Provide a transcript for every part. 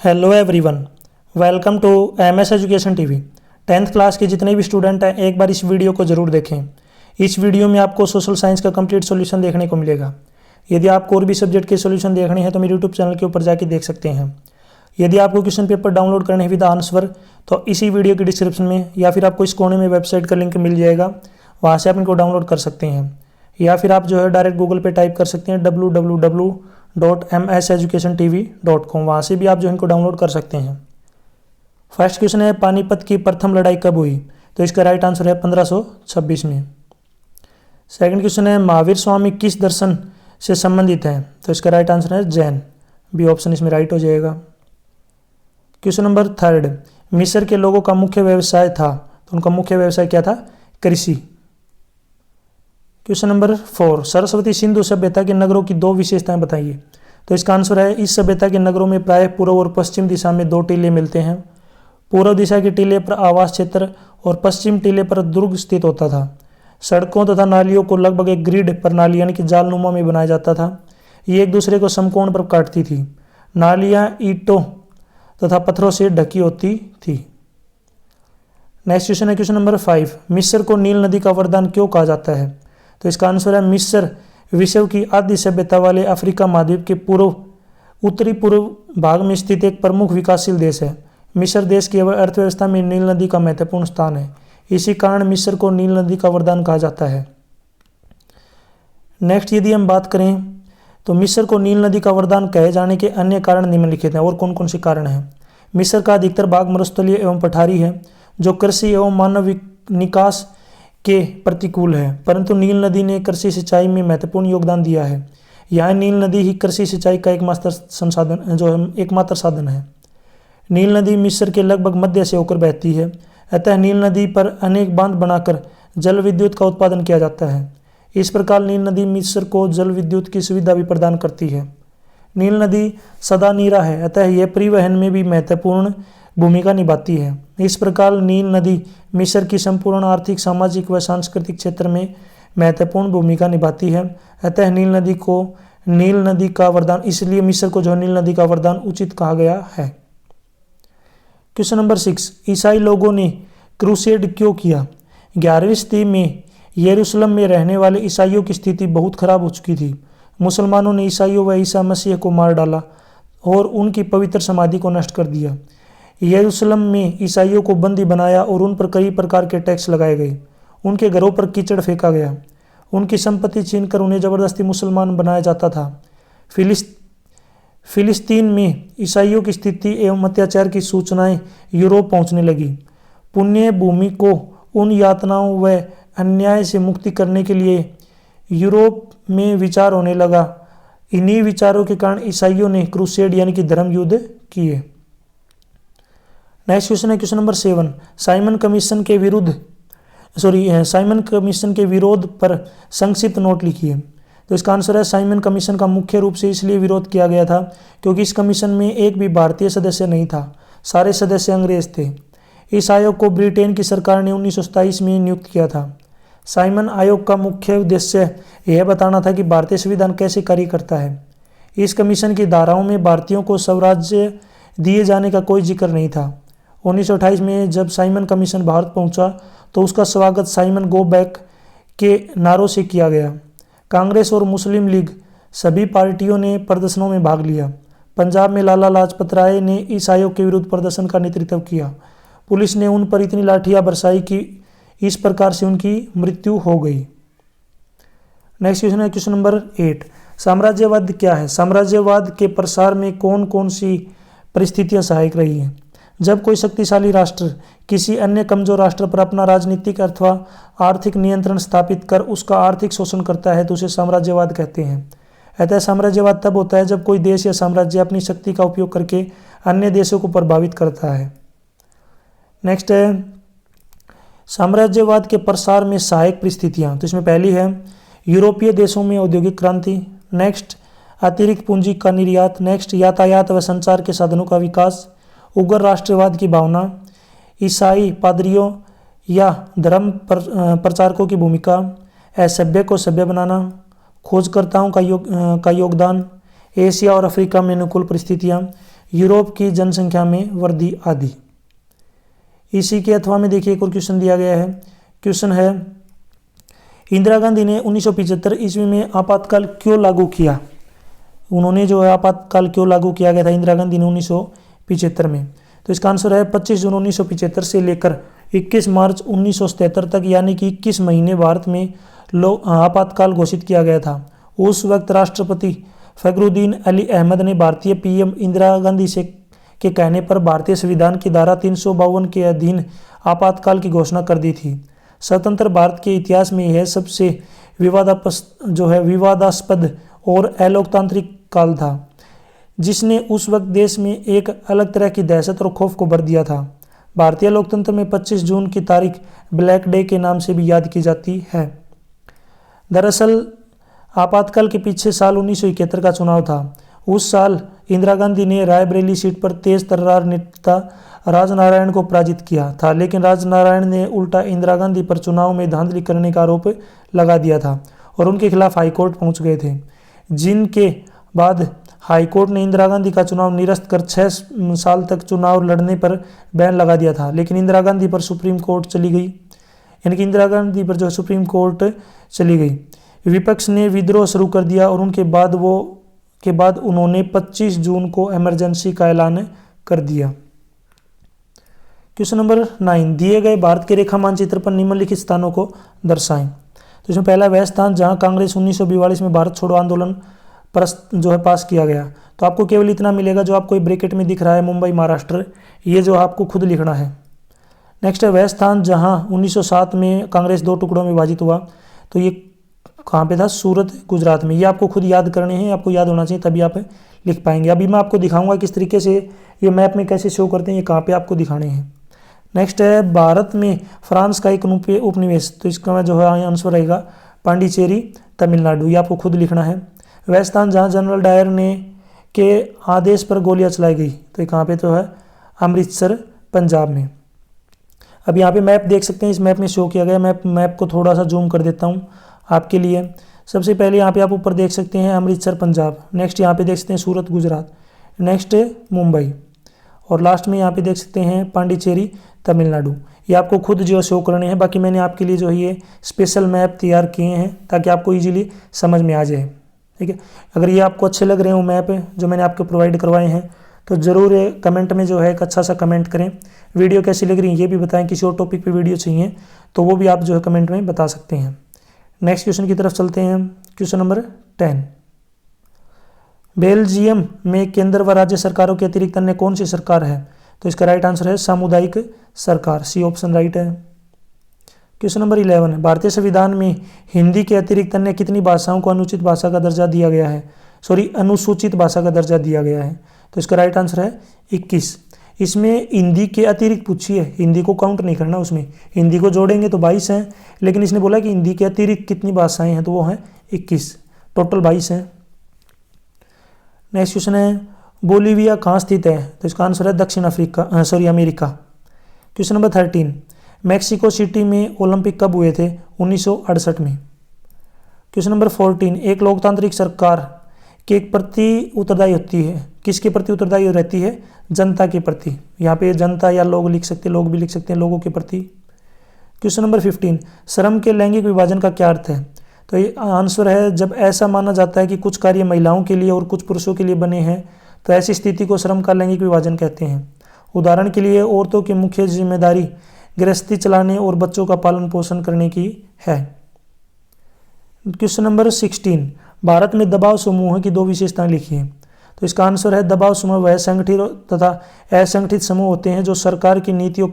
Hello everyone, welcome to MS education TV. 10th class के जितने भी स्टूडेंट हैं एक बार इस वीडियो को ज़रूर देखें। इस वीडियो में आपको सोशल साइंस का कंप्लीट सॉल्यूशन देखने को मिलेगा। यदि आपको और भी सब्जेक्ट के सॉल्यूशन देखने हैं तो मेरे यूट्यूब चैनल के ऊपर जाके देख सकते हैं। यदि आपको क्वेश्चन पेपर डाउनलोड करने हैं विद आंसर तो इसी वीडियो के डिस्क्रिप्शन में या फिर आपको इस कोने में वेबसाइट का लिंक मिल जाएगा, वहाँ से आप इनको डाउनलोड कर सकते हैं। या फिर आप जो है डायरेक्ट गूगल पे टाइप कर सकते हैं www.mseducationtv.com, वहाँ से भी आप जो इनको डाउनलोड कर सकते हैं। फर्स्ट क्वेश्चन है, पानीपत की प्रथम लड़ाई कब हुई? तो इसका राइट आंसर है 1526 में। सेकंड क्वेश्चन है, महावीर स्वामी किस दर्शन से संबंधित हैं? तो इसका राइट आंसर है जैन, बी ऑप्शन इसमें राइट हो जाएगा। क्वेश्चन नंबर थर्ड, मिस्र के लोगों का मुख्य व्यवसाय था, तो उनका मुख्य व्यवसाय क्या था? कृषि। क्वेश्चन नंबर 4, सरस्वती सिंधु सभ्यता के नगरों की दो विशेषताएं बताइए। तो इसका आंसर है, इस सभ्यता के नगरों में प्रायः पूर्व और पश्चिम दिशा में दो टीले मिलते हैं। पूर्व दिशा के टीले पर आवास क्षेत्र और पश्चिम टीले पर दुर्ग स्थित होता था। सड़कों तथा नालियों को लगभग एक ग्रिड प्रणाली यानी कि जालनुमा में बनाया जाता था। ये एक दूसरे को समकोण पर काटती थी। नालियाँ ईंटों तथा पत्थरों से ढकी होती थी। नेक्स्ट क्वेश्चन है क्वेश्चन नंबर 5, मिस्र को नील नदी का वरदान क्यों कहा जाता है? तो इसका आंसर है, मिस्र विश्व की आदि सभ्यता वाले अफ्रीका महाद्वीप के उत्तरी पूर्व भाग में स्थित एक प्रमुख विकासशील देश है। मिस्र देश की अर्थव्यवस्था में नील नदी का महत्वपूर्ण स्थान है। इसी कारण मिस्र को नील नदी का वरदान कहा जाता है। नेक्स्ट यदि हम बात करें तो मिस्र को नील नदी का वरदान कहे जाने के अन्य कारण निम्नलिखित हैं। और कौन कौन से कारण हैं? मिस्र का अधिकतर भाग मरुस्थलीय एवं पठारी है जो कृषि एवं मानव निकास के प्रतिकूल है, परंतु नील नदी ने कृषि सिंचाई में महत्वपूर्ण योगदान दिया है। यहाँ नील नदी ही कृषि सिंचाई का एकमात्र साधन है। नील नदी मिस्र के लगभग मध्य से होकर बहती है, अतः नील नदी पर अनेक बांध बनाकर जल विद्युत का उत्पादन किया जाता है। इस प्रकार नील नदी मिस्र को जल विद्युत की सुविधा भी प्रदान करती है। नील नदी सदा नीरा है, अतः यह परिवहन में भी महत्वपूर्ण भूमिका निभाती है। इस प्रकार नील नदी मिस्र की संपूर्ण आर्थिक, सामाजिक व सांस्कृतिक क्षेत्र में महत्वपूर्ण भूमिका निभाती है। अतः नील नदी का वरदान, इसलिए मिस्र को जो नील नदी का वरदान उचित कहा गया है। क्वेश्चन नंबर 6, ईसाई लोगों ने क्रूसेड क्यों किया? 11वीं सदी में यरूशलेम में रहने वाले ईसाइयों की स्थिति बहुत खराब हो चुकी थी। मुसलमानों ने ईसाइयों व ईसा मसीह को मार डाला और उनकी पवित्र समाधि को नष्ट कर दिया। यरूशलेम में ईसाइयों को बंदी बनाया और उन पर कई प्रकार के टैक्स लगाए गए। उनके घरों पर कीचड़ फेंका गया। उनकी संपत्ति छीनकर उन्हें जबरदस्ती मुसलमान बनाया जाता था। फिलिस्तीन में ईसाइयों की स्थिति एवं अत्याचार की सूचनाएं यूरोप पहुंचने लगी। पुण्य भूमि को उन यातनाओं व अन्याय से मुक्ति करने के लिए यूरोप में विचार होने लगा। इन्हीं विचारों के कारण ईसाइयों ने क्रूसेड यानी कि धर्म युद्ध किए। नेक्स्ट क्वेश्चन है क्वेश्चन नंबर 7, साइमन कमीशन के विरोध पर संक्षिप्त नोट लिखिए। तो इसका आंसर है, साइमन कमीशन का मुख्य रूप से इसलिए विरोध किया गया था क्योंकि इस कमीशन में एक भी भारतीय सदस्य नहीं था, सारे सदस्य अंग्रेज थे। इस आयोग को ब्रिटेन की सरकार ने 1927 में नियुक्त किया था। साइमन आयोग का मुख्य उद्देश्य यह बताना था कि भारतीय संविधान कैसे कार्य करता है। इस कमीशन की धाराओं में भारतीयों को स्वराज्य दिए जाने का कोई जिक्र नहीं था। 1928 में जब साइमन कमीशन भारत पहुंचा तो उसका स्वागत साइमन गो बैक के नारों से किया गया। कांग्रेस और मुस्लिम लीग सभी पार्टियों ने प्रदर्शनों में भाग लिया। पंजाब में लाला लाजपत राय ने इस आयोग के विरुद्ध प्रदर्शन का नेतृत्व किया। पुलिस ने उन पर इतनी लाठियां बरसाई कि इस प्रकार से उनकी मृत्यु हो गई। नेक्स्ट क्वेश्चन है क्वेश्चन नंबर 8, साम्राज्यवाद क्या है? साम्राज्यवाद के प्रसार में कौन कौन सी परिस्थितियां सहायक रही हैं? जब कोई शक्तिशाली राष्ट्र किसी अन्य कमजोर राष्ट्र पर अपना राजनीतिक अथवा आर्थिक नियंत्रण स्थापित कर उसका आर्थिक शोषण करता है तो उसे साम्राज्यवाद कहते हैं। अतः साम्राज्यवाद तब होता है जब कोई देश या साम्राज्य अपनी शक्ति का उपयोग करके अन्य देशों को प्रभावित करता है। नेक्स्ट है साम्राज्यवाद के प्रसार में सहायक परिस्थितियां। तो इसमें पहली है यूरोपीय देशों में औद्योगिक क्रांति। नेक्स्ट अतिरिक्त पूंजी का निर्यात। नेक्स्ट यातायात व संचार के साधनों का विकास। उग्र राष्ट्रवाद की भावना। ईसाई पादरियों या धर्म प्रचारकों की भूमिका। असभ्य को सभ्य बनाना। खोजकर्ताओं का योगदान। एशिया और अफ्रीका में अनुकूल परिस्थितियाँ। यूरोप की जनसंख्या में वृद्धि आदि। इसी के अथवा में देखिए एक और क्वेश्चन दिया गया है। क्वेश्चन है, इंदिरा गांधी ने 1975 ईस्वी में आपातकाल क्यों लागू किया? उन्होंने जो है आपातकाल क्यों लागू किया गया था इंदिरा गांधी ने 1975 में? तो इसका आंसर है 25 जून 1975 से लेकर 21 मार्च 1977 तक, यानी कि 21 महीने भारत में आपातकाल घोषित किया गया था। उस वक्त राष्ट्रपति फखरुद्दीन अली अहमद ने भारतीय पीएम इंदिरा गांधी से के कहने पर भारतीय संविधान की धारा 352 के अधीन आपातकाल की घोषणा कर दी थी। स्वतंत्र भारत के इतिहास में यह सबसे विवादास्पद और अलोकतांत्रिक काल था, जिसने उस वक्त देश में एक अलग तरह की दहशत और खौफ को भर दिया था। भारतीय लोकतंत्र में 25 जून की तारीख ब्लैक डे के नाम से भी याद की जाती है। दरअसल आपातकाल के पीछे साल 1971 का चुनाव था। उस साल इंदिरा गांधी ने रायबरेली सीट पर तेज तर्रार नेता राजनारायण को पराजित किया था, लेकिन राजनारायण ने उल्टा इंदिरा गांधी पर चुनाव में धांधली करने का आरोप लगा दिया था और उनके खिलाफ हाईकोर्ट पहुंच गए थे, जिनके बाद हाईकोर्ट ने इंदिरा गांधी का चुनाव निरस्त कर 6 साल तक चुनाव लड़ने पर बैन लगा दिया था। लेकिन इंदिरा गांधी पर सुप्रीम कोर्ट चली गई, यानी कि इंदिरा गांधी पर जो सुप्रीम कोर्ट चली गई। विपक्ष ने विद्रोह शुरू कर दिया और उनके बाद उन्होंने 25 जून को इमरजेंसी का ऐलान कर दिया। क्वेश्चन नंबर 9, दिए गए भारत के रेखा मानचित्र पर निम्नलिखित स्थानों को दर्शाएं। तो इसमें पहला वह स्थान जहां कांग्रेस 1942 में भारत छोड़ो आंदोलन पास किया गया। तो आपको केवल इतना मिलेगा जो आपको ब्रैकेट में दिख रहा है, मुंबई महाराष्ट्र, ये जो आपको खुद लिखना है। नेक्स्ट है वह स्थान जहां 1907 में कांग्रेस 2 टुकड़ों में विभाजित हुआ। तो ये कहाँ पे था? सूरत, गुजरात में। ये आपको खुद याद करने हैं, आपको याद होना चाहिए, तभी आप लिख पाएंगे। अभी मैं आपको दिखाऊंगा किस तरीके से ये मैप में कैसे शो करते हैं, ये कहाँ पे आपको दिखाने हैं। नेक्स्ट है भारत में फ्रांस का एक उपनिवेश। तो इसका जो है आंसर रहेगा पांडिचेरी, तमिलनाडु। ये आपको खुद लिखना है। वह स्थान जहाँ जनरल डायर ने के आदेश पर गोलियां चलाई गई। तो ये कहाँ पे तो है? अमृतसर, पंजाब में। अब यहाँ पे मैप देख सकते हैं, इस मैप में शो किया गया। मैप को थोड़ा सा जूम कर देता हूँ आपके लिए। सबसे पहले यहाँ पे आप ऊपर देख सकते हैं अमृतसर, पंजाब। नेक्स्ट यहाँ पे देख सकते हैं सूरत, गुजरात। नेक्स्ट मुंबई, और लास्ट में यहाँ पे देख सकते हैं पांडिचेरी, तमिलनाडु। ये आपको खुद जो शो करने हैं। बाकी मैंने आपके लिए जो ये स्पेशल मैप तैयार किए हैं ताकि आपको ईजिली समझ में आ जाए। ठीक है, अगर ये आपको अच्छे लग रहे हो मैप जो मैंने आपको प्रोवाइड करवाए हैं तो ज़रूर कमेंट में जो है एक अच्छा सा कमेंट करें। वीडियो कैसी लग रही है ये भी बताएं। किसी और टॉपिक पे वीडियो चाहिए तो वो भी आप जो है कमेंट में बता सकते हैं। नेक्स्ट क्वेश्चन की तरफ चलते हैं। क्वेश्चन नंबर 10, बेल्जियम में केंद्र व राज्य सरकारों के अतिरिक्त अन्य कौन सी सरकार है? तो इसका राइट आंसर है सामुदायिक सरकार, सी ऑप्शन राइट है। क्वेश्चन नंबर 11, भारतीय संविधान में हिंदी के अतिरिक्त अन्य कितनी भाषाओं को अनुचित भाषा का दर्जा दिया गया है? अनुसूचित भाषा का दर्जा दिया गया है। तो इसका राइट आंसर है 21। इसमें हिंदी के अतिरिक्त पूछी है, हिंदी को काउंट नहीं करना उसमें। हिंदी को जोड़ेंगे तो 22 हैं, लेकिन इसने बोला कि हिंदी के अतिरिक्त कितनी भाषाएं हैं, तो वो हैं 21, टोटल 22 हैं। नेक्स्ट क्वेश्चन है बोलीविया कहाँ स्थित है? तो इसका आंसर है दक्षिण America. Question number 13, Mexico city में ओलंपिक कब हुए थे? 1968 में। क्वेश्चन नंबर 14, एक लोकतांत्रिक सरकार के प्रति उत्तरदायी होती है, किसके प्रति उत्तरदायी रहती है? जनता के प्रति। यहाँ पे जनता या लोग लिख सकते हैं, लोग भी लिख सकते हैं, लोगों के प्रति। क्वेश्चन नंबर 15, श्रम के लैंगिक विभाजन का क्या अर्थ है? तो ये आंसर है जब ऐसा माना जाता है कि कुछ कार्य महिलाओं के लिए और कुछ पुरुषों के लिए बने हैं तो ऐसी स्थिति को श्रम का लैंगिक विभाजन कहते हैं। उदाहरण के लिए औरतों की मुख्य जिम्मेदारी गृहस्थी चलाने और बच्चों का पालन पोषण करने की है। क्वेश्चन नंबर 16, भारत में दबाव समूह की 2 विशेषताएं लिखिए। तो इसका आंसर है दबाव समूह वह संगठित तथा असंगठित समूह होते हैं जो सरकार की नीतियों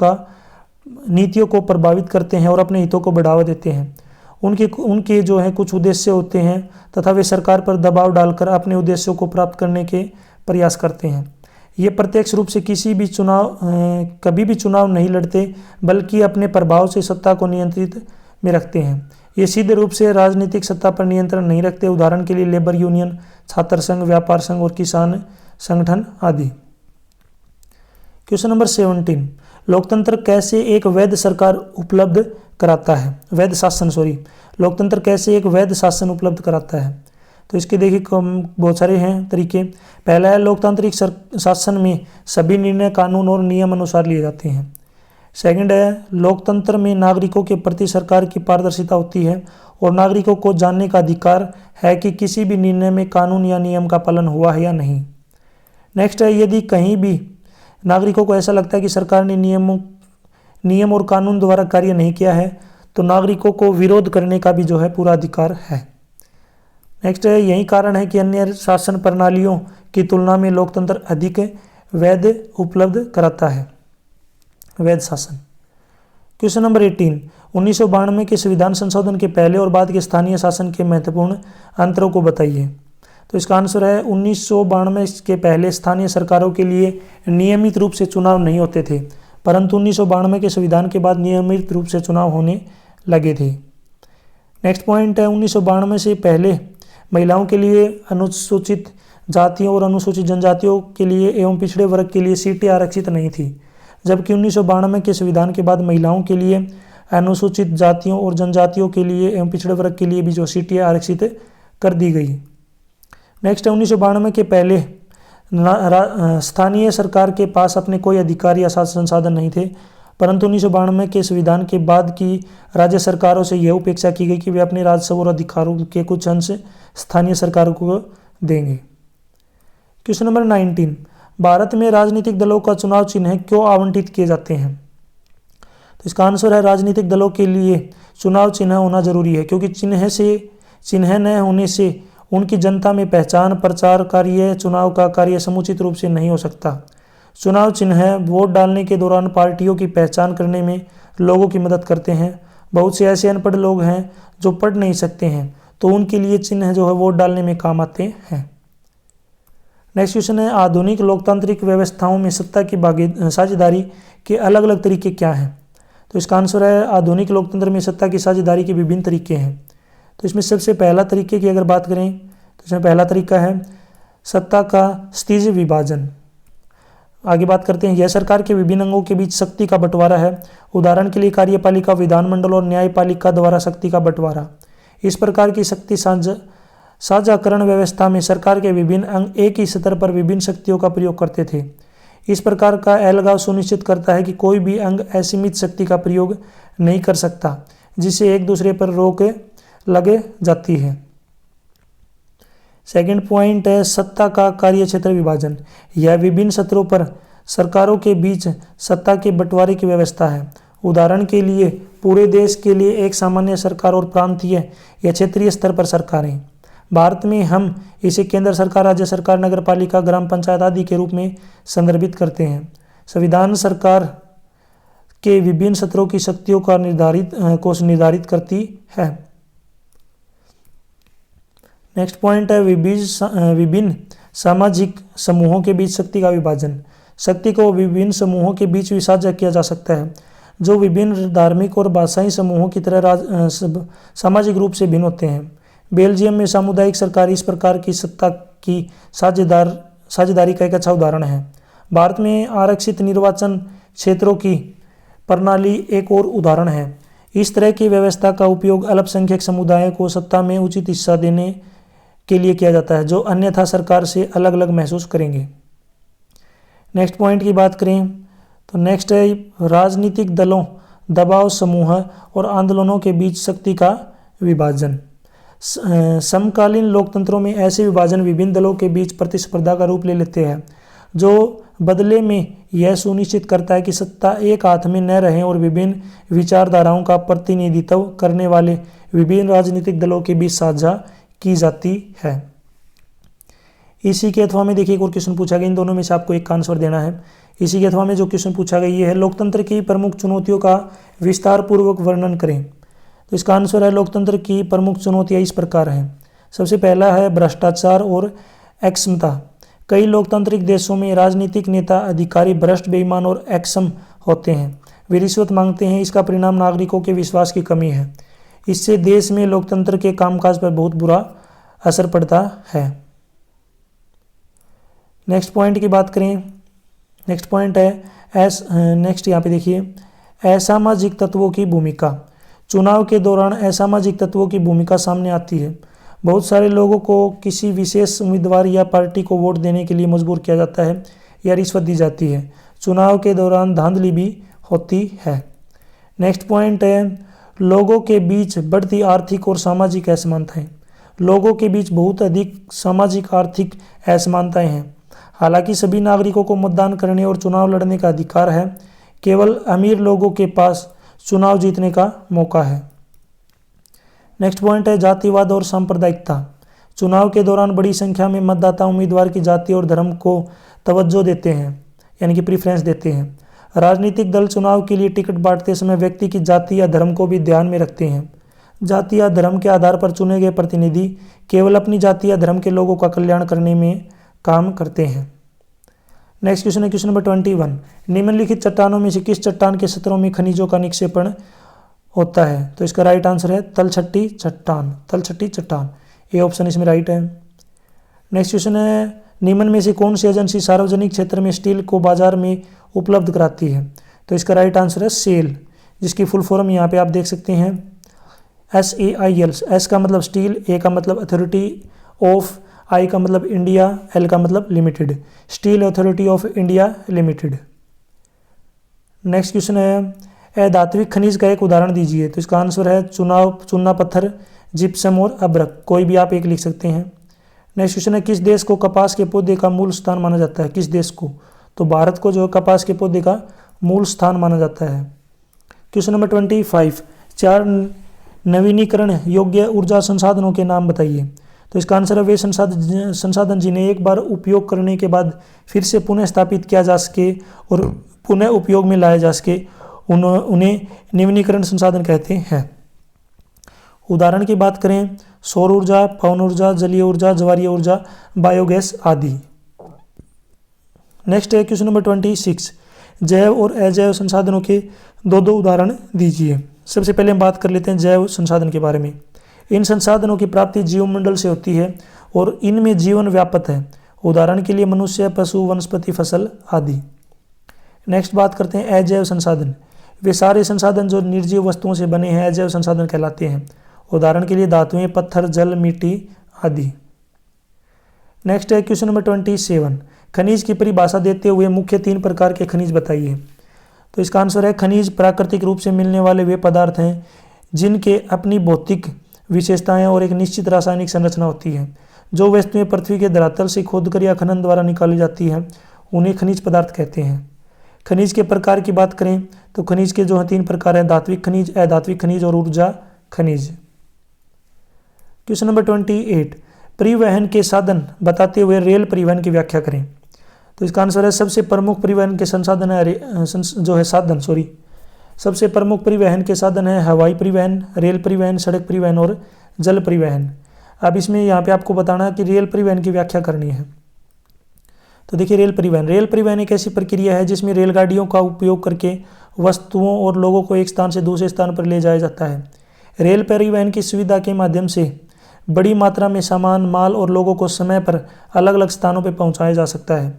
को प्रभावित करते हैं और अपने हितों को बढ़ावा देते हैं। उनके जो है कुछ उद्देश्य होते हैं तथा वे सरकार पर दबाव डालकर अपने उद्देश्यों को प्राप्त करने के प्रयास करते हैं। ये प्रत्यक्ष रूप से कभी भी चुनाव नहीं लड़ते, बल्कि अपने प्रभाव से सत्ता को नियंत्रित में रखते हैं। ये सीधे रूप से राजनीतिक सत्ता पर नियंत्रण नहीं रखते। उदाहरण के लिए लेबर यूनियन, छात्र संघ, व्यापार संघ और किसान संगठन आदि। क्वेश्चन नंबर 17, लोकतंत्र कैसे एक वैध सरकार उपलब्ध कराता है? लोकतंत्र कैसे एक वैध शासन उपलब्ध कराता है? तो इसके देखिए बहुत सारे हैं तरीके। पहला है लोकतांत्रिक शासन में सभी निर्णय कानून और नियम अनुसार लिए जाते हैं। सेकंड है लोकतंत्र में नागरिकों के प्रति सरकार की पारदर्शिता होती है और नागरिकों को जानने का अधिकार है कि किसी भी निर्णय में कानून या नियम का पालन हुआ है या नहीं। नेक्स्ट है यदि कहीं भी नागरिकों को ऐसा लगता है कि सरकार ने नियम और कानून द्वारा कार्य नहीं किया है तो नागरिकों को विरोध करने का भी जो है पूरा अधिकार है। नेक्स्ट है यही कारण है कि अन्य शासन प्रणालियों की तुलना में लोकतंत्र अधिक वैध उपलब्ध कराता है, वैध शासन। क्वेश्चन नंबर 18, 1992 के संविधान संशोधन के पहले और बाद के स्थानीय शासन के महत्वपूर्ण अंतरों को बताइए। तो इसका आंसर है 1992 के पहले स्थानीय सरकारों के लिए नियमित रूप से चुनाव नहीं होते थे, परंतु 1992 के संविधान के बाद नियमित रूप से चुनाव होने लगे थे। नेक्स्ट पॉइंट है 1992 से पहले महिलाओं के लिए, अनुसूचित जातियों और अनुसूचित जनजातियों के लिए एवं पिछड़े वर्ग के लिए सीटें आरक्षित नहीं थी, जबकि 1992 के संविधान के बाद महिलाओं के लिए, अनुसूचित जातियों और जनजातियों के लिए एवं पिछड़े वर्ग के लिए भी जो सीटें आरक्षित कर दी गई। नेक्स्ट है 1992 के पहले स्थानीय सरकार के पास अपने कोई अधिकार या संसाधन नहीं थे, परंतु 1992 के संविधान के बाद की राज्य सरकारों से यह अपेक्षा की गई कि वे अपने राजस्व और अधिकारों के कुछ अंश स्थानीय सरकारों को देंगे। क्वेश्चन नंबर 19, भारत में राजनीतिक दलों का चुनाव चिन्ह क्यों आवंटित किए जाते हैं। तो इसका आंसर है राजनीतिक दलों के लिए चुनाव चिन्ह होना जरूरी है, क्योंकि चिन्ह न होने से उनकी जनता में पहचान, प्रचार कार्य, चुनाव का कार्य समुचित रूप से नहीं हो सकता। चुनाव चिन्ह वोट डालने के दौरान पार्टियों की पहचान करने में लोगों की मदद करते हैं। बहुत से ऐसे अनपढ़ लोग हैं जो पढ़ नहीं सकते हैं, तो उनके लिए चिन्ह जो है वोट डालने में काम आते हैं। नेक्स्ट क्वेश्चन है आधुनिक लोकतांत्रिक व्यवस्थाओं में सत्ता की साझेदारी के अलग अलग तरीके क्या हैं। तो इसका आंसर है आधुनिक लोकतंत्र में सत्ता की साझेदारी के विभिन्न तरीके हैं। तो इसमें सबसे पहला तरीके की अगर बात करें तो इसमें पहला तरीका है सत्ता का स्थिज विभाजन। आगे बात करते हैं, यह सरकार के विभिन्न अंगों के बीच शक्ति का बंटवारा है। उदाहरण के लिए कार्यपालिका, विधानमंडल और न्यायपालिका द्वारा शक्ति का बंटवारा। इस प्रकार की शक्ति साझाकरण व्यवस्था में सरकार के विभिन्न अंग एक ही स्तर पर विभिन्न शक्तियों का प्रयोग करते थे। इस प्रकार का अलगाव सुनिश्चित करता है कि कोई भी अंग असीमित शक्ति का प्रयोग नहीं कर सकता, जिससे एक दूसरे पर रोक लगे जाती है। सेकंड पॉइंट है सत्ता का कार्यक्षेत्र विभाजन। यह विभिन्न क्षेत्रों पर सरकारों के बीच सत्ता के बंटवारे की व्यवस्था है। उदाहरण के लिए पूरे देश के लिए एक सामान्य सरकार और प्रांतीय या क्षेत्रीय स्तर पर सरकारें। भारत में हम इसे केंद्र सरकार, राज्य सरकार, नगर पालिका, ग्राम पंचायत आदि के रूप में संदर्भित करते हैं। संविधान सरकार के विभिन्न क्षेत्रों की शक्तियों का निर्धारित करती है। नेक्स्ट पॉइंट है विभिन्न सामाजिक समूहों के बीच शक्ति का विभाजन। शक्ति को विभिन्न समूहों के बीच भी साझा किया जा सकता है, जो विभिन्न धार्मिक और भाषाई समूहों की तरह सामाजिक रूप से भिन्न होते हैं। बेल्जियम में सामुदायिक सरकार इस प्रकार की सत्ता की साझेदारी का एक अच्छा उदाहरण है। भारत में आरक्षित निर्वाचन क्षेत्रों की प्रणाली एक और उदाहरण है। इस तरह की व्यवस्था का उपयोग अल्पसंख्यक समुदायों को सत्ता में उचित हिस्सा देने के लिए किया जाता है, जो अन्यथा सरकार से अलग अलग महसूस करेंगे। नेक्स्ट पॉइंट की बात करें तो नेक्स्ट है राजनीतिक दलों, दबाव समूह और आंदोलनों के बीच शक्ति का विभाजन। समकालीन लोकतंत्रों में ऐसे विभाजन विभिन्न दलों के बीच प्रतिस्पर्धा का रूप ले लेते हैं, जो बदले में यह सुनिश्चित करता है कि सत्ता एक हाथ में न रहे और विभिन्न विचारधाराओं का प्रतिनिधित्व करने वाले विभिन्न राजनीतिक दलों के बीच साझा की जाती है। इसी के अथवा में देखिए एक और क्वेश्चन पूछा गया, इन दोनों में से आपको एक का आंसर देना है। इसी के अथवा में जो क्वेश्चन पूछा गया ये है लोकतंत्र की प्रमुख चुनौतियों का विस्तार पूर्वक वर्णन करें। तो इसका आंसर है लोकतंत्र की प्रमुख चुनौतियां इस प्रकार हैं। सबसे पहला है भ्रष्टाचार और अक्षमता। कई लोकतांत्रिक देशों में राजनीतिक नेता अधिकारी भ्रष्ट, बेईमान और अक्षम होते हैं। वे रिश्वत मांगते हैं। इसका परिणाम नागरिकों के विश्वास की कमी है। इससे देश में लोकतंत्र के कामकाज पर बहुत बुरा असर पड़ता है। नेक्स्ट पॉइंट की बात करें, नेक्स्ट पॉइंट है नेक्स्ट यहाँ पे देखिए असामाजिक तत्वों की भूमिका। चुनाव के दौरान असामाजिक तत्वों की भूमिका सामने आती है। बहुत सारे लोगों को किसी विशेष उम्मीदवार या पार्टी को वोट देने के लिए मजबूर किया जाता है या रिश्वत दी जाती है। चुनाव के दौरान धांधली भी होती है। नेक्स्ट पॉइंट है लोगों के बीच बढ़ती आर्थिक और सामाजिक असमानताएं। लोगों के बीच बहुत अधिक सामाजिक आर्थिक असमानताएं हैं। हालांकि सभी नागरिकों को मतदान करने और चुनाव लड़ने का अधिकार है, केवल अमीर लोगों के पास चुनाव जीतने का मौका है। नेक्स्ट पॉइंट है जातिवाद और सांप्रदायिकता। चुनाव के दौरान बड़ी संख्या में मतदाता उम्मीदवार की जाति और धर्म को तवज्जो देते हैं, यानी कि प्रीफ्रेंस देते हैं। राजनीतिक दल चुनाव के लिए टिकट बांटते समय व्यक्ति की जाति या धर्म को भी ध्यान में रखते हैं। जाति या धर्म के आधार पर चुने गए प्रतिनिधि केवल अपनी जाति या धर्म के लोगों का कल्याण करने में काम करते हैं। नेक्स्ट क्वेश्चन है क्वेश्चन नंबर 21। निम्नलिखित चट्टानों में से किस चट्टान के सतरों में खनिजों का निक्षेपण होता है? तो इसका राइट आंसर है तलछटी चट्टान। तलछटी चट्टान, ये ऑप्शन इसमें राइट है। नेक्स्ट क्वेश्चन है निम्न में से कौन सी एजेंसी सार्वजनिक क्षेत्र में स्टील को बाजार में उपलब्ध कराती है? तो इसका राइट आंसर है सेल, जिसकी फुल फॉर्म यहाँ पे आप देख सकते हैं SAIL। एस का मतलब स्टील, ए का मतलब अथॉरिटी ऑफ, आई का मतलब इंडिया, एल का मतलब limited, steel authority of India limited. Next question है अधात्विक खनिज का एक उदाहरण दीजिए। तो इसका आंसर है चूना पत्थर, जिप्सम और अब्रक, कोई भी आप एक लिख सकते हैं। नेक्स्ट क्वेश्चन है किस देश को कपास के पौधे का मूल स्थान माना जाता है? किस देश को? तो भारत को जो कपास के पौधे का मूल स्थान माना जाता है। Question number 25। 4 नवीनीकरण योग्य ऊर्जा संसाधनों के नाम बताइए। तो इसका आंसर है वे संसाधन जिन्हें एक बार उपयोग करने के बाद फिर से पुनः स्थापित किया जा सके और पुनः उपयोग में लाया जा सके, उन्हें नवीनीकरण संसाधन कहते हैं। उदाहरण की बात करें सौर ऊर्जा, पवन ऊर्जा, जलीय ऊर्जा, ज्वारीय ऊर्जा, बायोगैस आदि। नेक्स्ट है क्वेश्चन नंबर 26। जैव और अजैव संसाधनों के दो उदाहरण दीजिए। सबसे पहले हम बात कर लेते हैं जैव संसाधन के बारे में। इन संसाधनों की प्राप्ति जीवमंडल से होती है और इनमें जीवन व्यापक है। उदाहरण के लिए मनुष्य, पशु, वनस्पति, फसल आदि। नेक्स्ट बात करते हैं अजैव संसाधन। वे सारे संसाधन जो निर्जीव वस्तुओं से बने हैं अजैव संसाधन कहलाते हैं। उदाहरण के लिए धातुएं, पत्थर, जल, मिट्टी आदि। नेक्स्ट है क्वेश्चन नंबर 27। खनिज की परिभाषा देते हुए मुख्य 3 प्रकार के खनिज बताइए। तो इसका आंसर है खनिज प्राकृतिक रूप से मिलने वाले वे पदार्थ हैं जिनके अपनी भौतिक विशेषताएं और एक निश्चित रासायनिक संरचना होती है। जो वस्तुएं पृथ्वी के धरातल से खोदकर या खनन द्वारा निकाली जाती है उन्हें खनिज पदार्थ कहते हैं। खनिज के प्रकार की बात करें तो खनिज के जो है 3 प्रकार हैं, धात्विक खनिज, अधात्विक खनिज और ऊर्जा खनिज। Question number 28। परिवहन के साधन बताते हुए रेल परिवहन की व्याख्या करें। तो इसका आंसर है सबसे प्रमुख परिवहन के संसाधन है सबसे प्रमुख परिवहन के साधन है हवाई परिवहन, रेल परिवहन, सड़क परिवहन और जल परिवहन। अब इसमें यहाँ पे आपको बताना है कि रेल परिवहन की व्याख्या करनी है। तो देखिए रेल परिवहन एक ऐसी प्रक्रिया है जिसमें रेलगाड़ियों का उपयोग करके वस्तुओं और लोगों को एक स्थान से दूसरे स्थान पर ले जाया जाता है। रेल परिवहन की सुविधा के माध्यम से बड़ी मात्रा में सामान, माल और लोगों को समय पर अलग अलग स्थानों पर पहुंचाया जा सकता है।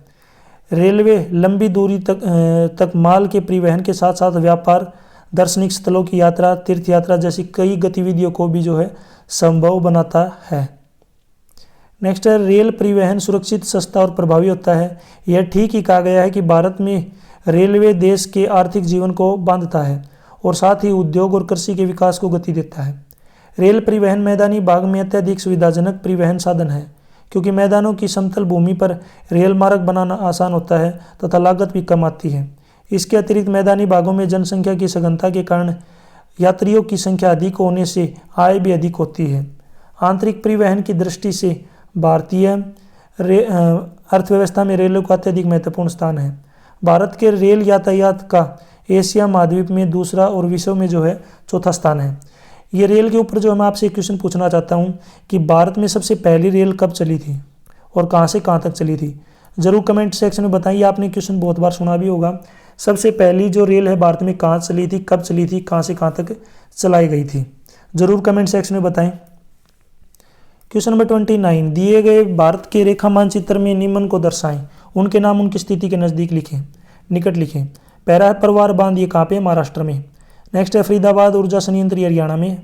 रेलवे लंबी दूरी तक माल के परिवहन के साथ साथ व्यापार, दार्शनिक स्थलों की यात्रा, तीर्थ यात्रा जैसी कई गतिविधियों को भी जो है संभव बनाता है। नेक्स्ट है रेल परिवहन सुरक्षित, सस्ता और प्रभावी होता है। यह ठीक ही कहा गया है कि भारत में रेलवे देश के आर्थिक जीवन को बांधता है और साथ ही उद्योग और कृषि के विकास को गति देता है। रेल परिवहन मैदानी भाग में अत्यधिक सुविधाजनक परिवहन साधन है क्योंकि मैदानों की समतल भूमि पर रेल मार्ग बनाना आसान होता है तथा लागत भी कम आती है। इसके अतिरिक्त मैदानी भागों में जनसंख्या की सघनता के कारण यात्रियों की संख्या अधिक होने से आय भी अधिक होती है। आंतरिक परिवहन की दृष्टि से भारतीय अर्थव्यवस्था में रेलों का अत्यधिक महत्वपूर्ण स्थान है। भारत के रेल यातायात का एशिया महाद्वीप में दूसरा और विश्व में जो है चौथा स्थान है। ये रेल के ऊपर जो मैं आपसे एक क्वेश्चन पूछना चाहता हूँ कि भारत में सबसे पहली रेल कब चली थी और कहाँ से कहाँ तक चली थी? जरूर कमेंट सेक्शन में बताइए। आपने क्वेश्चन बहुत बार सुना भी होगा। सबसे पहली जो रेल है भारत में कहाँ चली थी, कब चली थी, कहाँ से कहाँ तक चलाई गई थी? जरूर कमेंट सेक्शन में बताएं। Question number 29। दिए गए भारत के रेखा मानचित्र में निम्न को दर्शाएं। उनके नाम उनकी स्थिति के नज़दीक लिखें, निकट लिखें। पहला है परवार बांध, ये कहाँ पे? महाराष्ट्र में। नेक्स्ट है फरीदाबाद ऊर्जा संयंत्र हरियाणा में।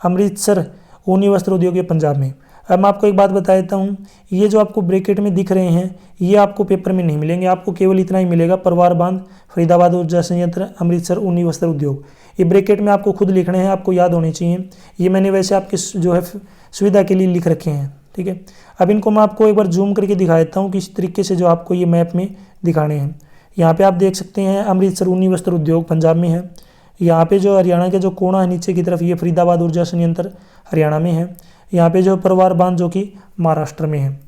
अमृतसर ऊनी वस्त्र उद्योग पंजाब में। अब मैं आपको एक बात बता देता हूँ, ये जो आपको ब्रैकेट में दिख रहे हैं ये आपको पेपर में नहीं मिलेंगे, आपको केवल इतना ही मिलेगा, परिवार बांध, फरीदाबाद ऊर्जा संयंत्र, अमृतसर ऊनी वस्त्र उद्योग। ये ब्रैकेट में आपको खुद लिखने हैं, आपको याद होने चाहिए। ये मैंने वैसे आपकी जो है सुविधा के लिए लिख रखे हैं, ठीक है। अब इनको मैं आपको एक बार जूम करके दिखा देता हूँ किस तरीके से जो आपको ये मैप में दिखाने हैं। यहाँ पे आप देख सकते हैं अमृतसर ऊनी वस्त्र उद्योग पंजाब में है। यहाँ पे जो हरियाणा के जो कोना है नीचे की तरफ, ये फरीदाबाद ऊर्जा संयंत्र हरियाणा में है। यहाँ पे जो परिवार बांध जो कि महाराष्ट्र में है।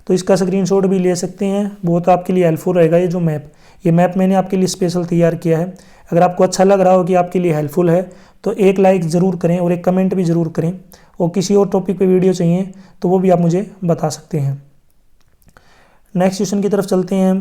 तो इसका स्क्रीनशॉट भी ले सकते हैं, बहुत आपके लिए हेल्पफुल रहेगा ये जो मैप। ये मैप मैंने आपके लिए स्पेशल तैयार किया है। अगर आपको अच्छा लग रहा हो कि आपके लिए हेल्पफुल है तो एक लाइक ज़रूर करें और एक कमेंट भी ज़रूर करें। और किसी और टॉपिक पे वीडियो चाहिए तो वो भी आप मुझे बता सकते हैं। नेक्स्ट क्वेश्चन की तरफ चलते हैं।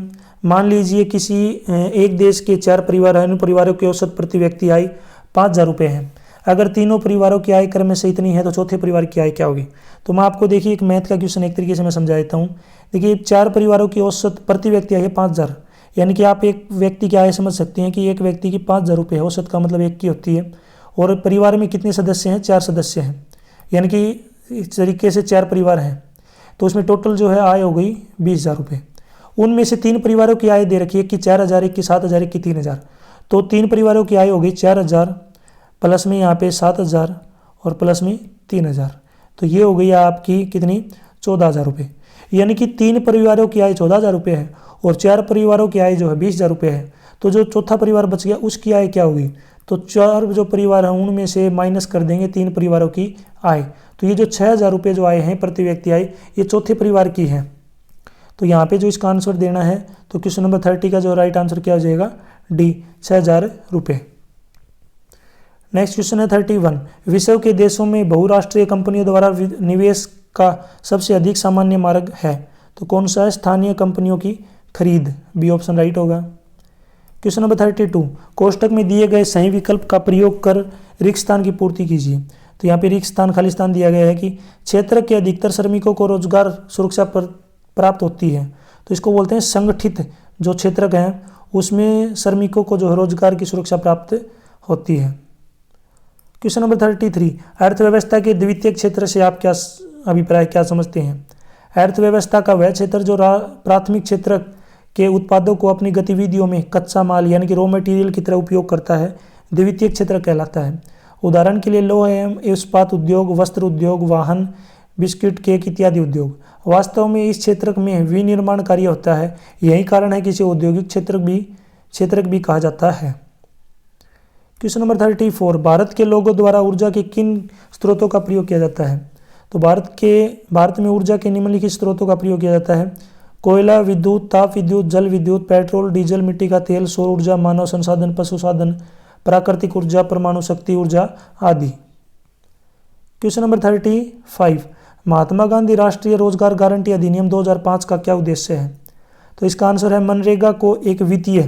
मान लीजिए किसी एक देश के 4 परिवार हैं, उन परिवारों की औसत प्रति व्यक्ति आय 5,000 रुपये है। अगर तीनों परिवारों की आय क्रम से इतनी है तो चौथे परिवार की आय क्या होगी। तो मैं आपको देखिए एक मैथ का क्वेश्चन एक तरीके से मैं समझा देता हूँ। देखिए 4 परिवारों की औसत प्रति व्यक्ति आय है 5,000, यानी कि आप एक व्यक्ति की आय समझ सकते हैं कि एक व्यक्ति की 5,000 रुपये है, औसत का मतलब एक की होती है। और परिवार में कितने सदस्य हैं, 4 सदस्य हैं, यानी कि इस तरीके से 4 परिवार हैं। तो उसमें टोटल जो है आय हो गई 20,000 रुपये। उनमें से 3 परिवारों की आय दे रखी है, एक की 4,000, एक की 7,000, एक की 3,000। तो 3 परिवारों की आय हो गई 4,000 प्लस में यहाँ पे 7,000 और प्लस में 3,000। तो ये हो गई आपकी कितनी, 14,000 रुपये। यानी कि 3 परिवारों की आय 14,000 रुपये है और 4 परिवारों की आय जो है 20,000 रुपये है। तो जो चौथा परिवार बच गया उसकी आय क्या होगी। तो 4 जो परिवार हैं उनमें से माइनस कर देंगे 3 परिवारों की आय। तो ये जो 6,000 रुपये जो आए हैं प्रति व्यक्ति आय, ये चौथे परिवार की है। तो यहाँ पे जो इसका आंसर देना है तो क्वेश्चन नंबर 30 का जो राइट आंसर क्या हो जाएगा, डी, 6,000 रुपये। नेक्स्ट क्वेश्चन है 31। विश्व के देशों में बहुराष्ट्रीय कंपनियों द्वारा निवेश का सबसे अधिक सामान्य मार्ग है, तो कौन सा है, स्थानीय कंपनियों की खरीद, बी ऑप्शन राइट होगा। Question number 32। कोष्टक में दिए गए सही विकल्प का प्रयोग कर रिक्त स्थान की पूर्ति कीजिए। तो यहाँ पे रिक्त स्थान खाली स्थान दिया गया है कि क्षेत्र के अधिकतर श्रमिकों को रोजगार सुरक्षा प्राप्त होती है, तो इसको बोलते हैं संगठित जो क्षेत्र हैं उसमें श्रमिकों को जो रोजगार की सुरक्षा प्राप्त होती है। Question number 33। अर्थव्यवस्था के द्वितीय क्षेत्र से आप क्या अभिप्राय, क्या समझते हैं। अर्थव्यवस्था का वह क्षेत्र जो प्राथमिक क्षेत्र के उत्पादों को अपनी गतिविधियों में कच्चा माल यानी कि रॉ मटेरियल की तरह उपयोग करता है, द्वितीय क्षेत्र कहलाता है। उदाहरण के लिए लौह एवं इस्पात उद्योग, वस्त्र उद्योग, वाहन, बिस्किट, केक इत्यादि उद्योग। वास्तव में इस क्षेत्र में विनिर्माण कार्य होता है, यही कारण है कि इसे औद्योगिक क्षेत्र भी कहा जाता है। Question number 34। भारत के लोगों द्वारा ऊर्जा के किन स्रोतों का प्रयोग किया जाता है। तो भारत में ऊर्जा के निम्नलिखित स्रोतों का प्रयोग किया जाता है। कोयला, विद्युत, ताप विद्युत, जल विद्युत, पेट्रोल, डीजल, मिट्टी का तेल, सौर ऊर्जा, मानव संसाधन, पशु साधन, प्राकृतिक ऊर्जा, परमाणु शक्ति ऊर्जा आदि। Question number 35। महात्मा गांधी राष्ट्रीय रोजगार गारंटी अधिनियम 2005 का क्या उद्देश्य है। तो इसका आंसर है मनरेगा को एक वित्तीय,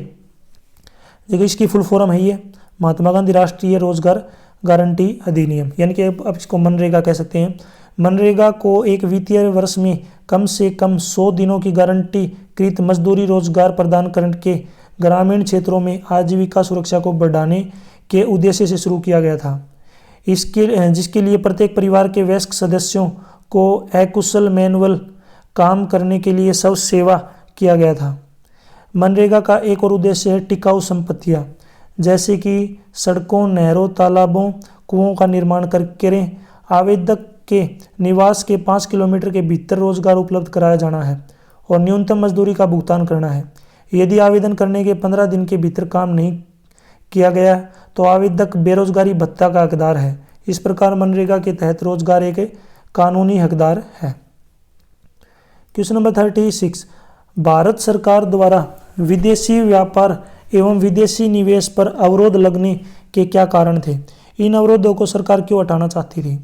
देखिए इसकी फुल फॉर्म है ये महात्मा गांधी राष्ट्रीय रोजगार गारंटी अधिनियम, यानी कि अब इसको मनरेगा कह सकते हैं। मनरेगा को एक वित्तीय वर्ष में कम से कम 100 दिनों की गारंटी कृत मजदूरी रोजगार प्रदान करके ग्रामीण क्षेत्रों में आजीविका सुरक्षा को बढ़ाने के उद्देश्य से शुरू किया गया था। जिसके लिए प्रत्येक परिवार के वयस्क सदस्यों को अकुशल मैनुअल काम करने के लिए सब सेवा किया गया था। मनरेगा का एक और उद्देश्य है टिकाऊ संपत्तियाँ, जैसे कि सड़कों, नहरों, तालाबों, कुओं का निर्माण करके आवेदक के निवास के 5 किलोमीटर के भीतर रोजगार उपलब्ध कराया जाना है और न्यूनतम मजदूरी का भुगतान करना है। यदि आवेदन करने के 15 दिन के भीतर काम नहीं किया गया तो आवेदक बेरोजगारी भत्ता का हकदार है। इस प्रकार मनरेगा के तहत रोजगार एक कानूनी हकदार है। Question number 36। भारत सरकार द्वारा विदेशी व्यापार एवं विदेशी निवेश पर अवरोध लगने के क्या कारण थे। इन अवरोधों को सरकार क्यों हटाना चाहती थी।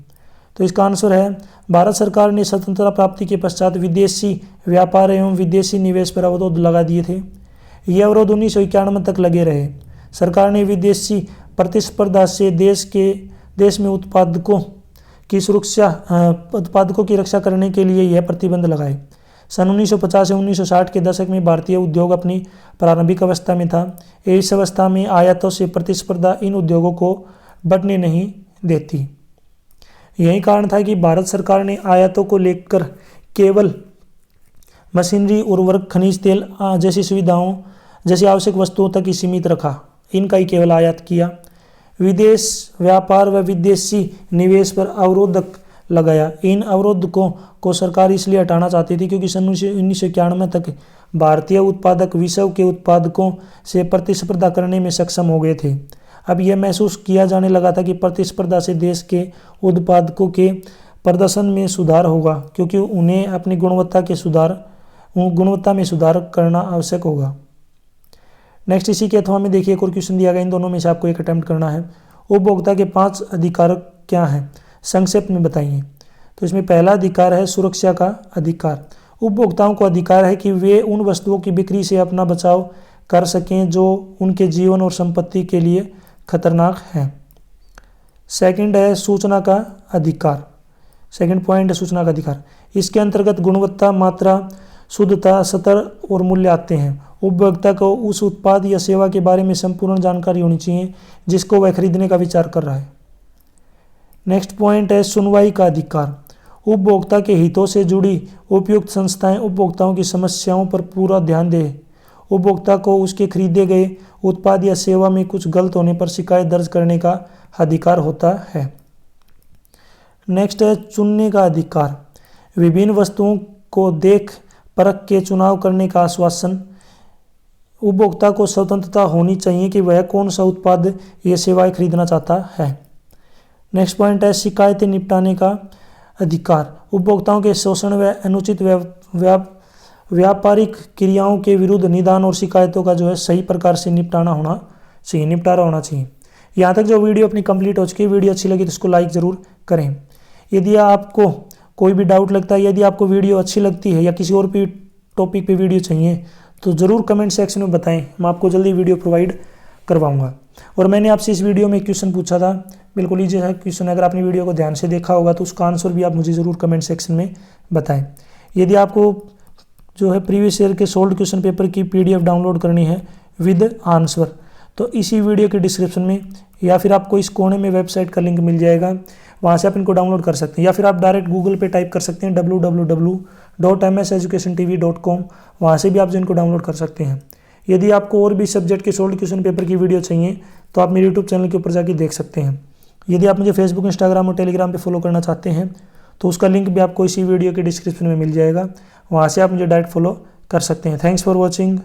तो इसका आंसर है भारत सरकार ने स्वतंत्रता प्राप्ति के पश्चात विदेशी व्यापार एवं विदेशी निवेश पर अवरोध लगा दिए थे। ये अवरोध 1991 तक लगे रहे। सरकार ने विदेशी प्रतिस्पर्धा से देश में उत्पादकों की रक्षा करने के लिए यह प्रतिबंध लगाए। सन 1950 से 1960 के दशक में भारतीय उद्योग अपनी प्रारंभिक अवस्था में था। इस अवस्था में आयातों से प्रतिस्पर्धा इन उद्योगों को बढ़ने नहीं देती। यही कारण था कि भारत सरकार ने आयातों को लेकर केवल मशीनरी, उर्वरक, खनिज तेल जैसी सुविधाओं जैसी आवश्यक वस्तुओं तक ही सीमित रखा, इनका ही केवल आयात किया। विदेश व्यापार व विदेशी निवेश पर अवरोधक लगाया। इन अवरोधकों को सरकार इसलिए हटाना चाहती थी क्योंकि सन 1991 तक भारतीय उत्पादक विश्व के उत्पादकों से प्रतिस्पर्धा करने में सक्षम हो गए थे। अब यह महसूस किया जाने लगा था कि प्रतिस्पर्धा से देश के उत्पादकों के प्रदर्शन में सुधार होगा, क्योंकि उन्हें अपनी गुणवत्ता में सुधार करना आवश्यक होगा। नेक्स्ट इसी के अथवा में देखिए एक और क्वेश्चन दिया गया, इन दोनों में से आपको एक अटेम्प्ट करना है। उपभोक्ता के 5 अधिकार क्या हैं, संक्षेप में बताइए। तो इसमें पहला अधिकार है सुरक्षा का अधिकार। उपभोक्ताओं को अधिकार है कि वे उन वस्तुओं की बिक्री से अपना बचाव कर सकें जो उनके जीवन और संपत्ति के लिए खतरनाक हैं। सेकंड है सूचना का अधिकार। सेकंड पॉइंट है सूचना का अधिकार। इसके अंतर्गत गुणवत्ता, मात्रा, शुद्धता, स्तर और मूल्य आते हैं। उपभोक्ता को उस उत्पाद या सेवा के बारे में संपूर्ण जानकारी होनी चाहिए जिसको वह खरीदने का विचार कर रहा है। नेक्स्ट पॉइंट है सुनवाई का अधिकार। उपभोक्ता के हितों से जुड़ी उपयुक्त संस्थाएं उपभोक्ताओं की समस्याओं पर पूरा ध्यान दें। उपभोक्ता को उसके खरीदे गए उत्पाद या सेवा में कुछ गलत होने पर शिकायत दर्ज करने का अधिकार होता है। नेक्स्ट है चुनने का अधिकार। विभिन्न वस्तुओं को देख परख के चुनाव करने का आश्वासन। उपभोक्ता को स्वतंत्रता होनी चाहिए कि वह कौन सा उत्पाद या सेवाएं खरीदना चाहता है। नेक्स्ट पॉइंट है शिकायतें निपटाने का अधिकार। उपभोक्ताओं के शोषण व अनुचित व्यापारिक क्रियाओं के विरुद्ध निदान और शिकायतों का जो है सही प्रकार से निपटारा होना चाहिए। यहाँ तक जो वीडियो अपनी कंप्लीट हो चुकी है, वीडियो अच्छी लगी तो इसको लाइक ज़रूर करें। यदि आपको कोई भी डाउट लगता है, यदि आपको वीडियो अच्छी लगती है या किसी और भी टॉपिक पे वीडियो चाहिए तो ज़रूर कमेंट सेक्शन में बताएं, मैं आपको जल्दी वीडियो प्रोवाइड करवाऊंगा। और मैंने आपसे इस वीडियो में क्वेश्चन पूछा था, बिल्कुल ईजी है क्वेश्चन, अगर आपने वीडियो को ध्यान से देखा होगा तो उसका आंसर भी आप मुझे ज़रूर कमेंट सेक्शन में बताएं। यदि आपको जो है प्रीवियस ईयर के सोल्ड क्वेश्चन पेपर की PDF डाउनलोड करनी है विद आंसर, तो इसी वीडियो के डिस्क्रिप्शन में या फिर आपको इस कोने में वेबसाइट का लिंक मिल जाएगा, वहाँ से आप इनको डाउनलोड कर सकते हैं। या फिर आप डायरेक्ट गूगल पे टाइप कर सकते हैं www.mseducationtv.com, वहाँ से भी आप इनको डाउनलोड कर सकते हैं। यदि आपको और भी सब्जेक्ट के सोल्ड क्वेश्चन पेपर की वीडियो चाहिए तो आप मेरे यूट्यूब चैनल के ऊपर जाके देख सकते हैं। यदि आप मुझे फेसबुक, इंस्टाग्राम और टेलीग्राम पे फॉलो करना चाहते हैं तो उसका लिंक भी आपको इसी वीडियो के डिस्क्रिप्शन में मिल जाएगा, वहाँ से आप मुझे डायरेक्ट फॉलो कर सकते हैं। Thanks for watching.